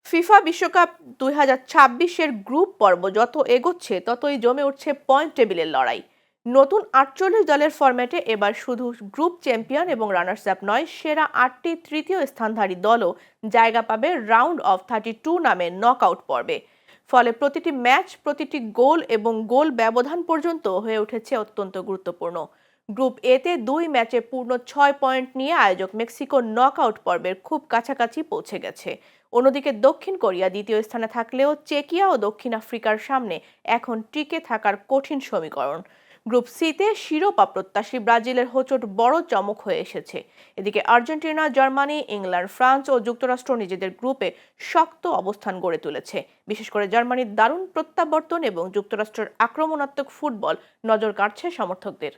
FIFA বিশ্বকাপ ২০২৬-এর group পর্ব যত এগোচ্ছে ততই জমে উঠছে পয়েন্ট টেবিলের লড়াই। নতুন ৪৮ দলের ফরম্যাটে এবার শুধু গ্রুপ চ্যাম্পিয়ন এবং রানার্স আপ নয়, সেরা ৮টি তৃতীয় স্থানধারী দলও জায়গা পাবে রাউন্ড অফ 32 নামের নকআউট পর্বে। ফলে প্রতিটি ম্যাচ, প্রতিটি গোল এবং গোল ব্যবধান পর্যন্ত হয়ে উঠেছে অত্যন্ত গুরুত্বপূর্ণ। গ্রুপ এতে ২ ম্যাচে পূর্ণ ৬ পয়েন্ট নিয়ে আয়োজক মেক্সিকো নকআউট পর্বের খুব কাছাকাছি পৌঁছে গেছে। অন্যদিকে দক্ষিণ কোরিয়া দ্বিতীয় স্থানে থাকলেও চেকিয়া ও দক্ষিণ আফ্রিকার সামনে এখন টিকে থাকার কঠিন সমীকরণ। গ্রুপ সিতে শিরোপা প্রত্যাশী ব্রাজিলের হোঁচট বড় চমক হয়ে এসেছে। এদিকে আর্জেন্টিনা, জার্মানি, ইংল্যান্ড, ফ্রান্স ও যুক্তরাষ্ট্র নিজেদের গ্রুপে শক্ত অবস্থান গড়ে তুলেছে। বিশেষ করে জার্মানির দারুণ প্রত্যাবর্তন এবং যুক্তরাষ্ট্রের আক্রমণাত্মক ফুটবল নজর কাড়ছে সমর্থকদের।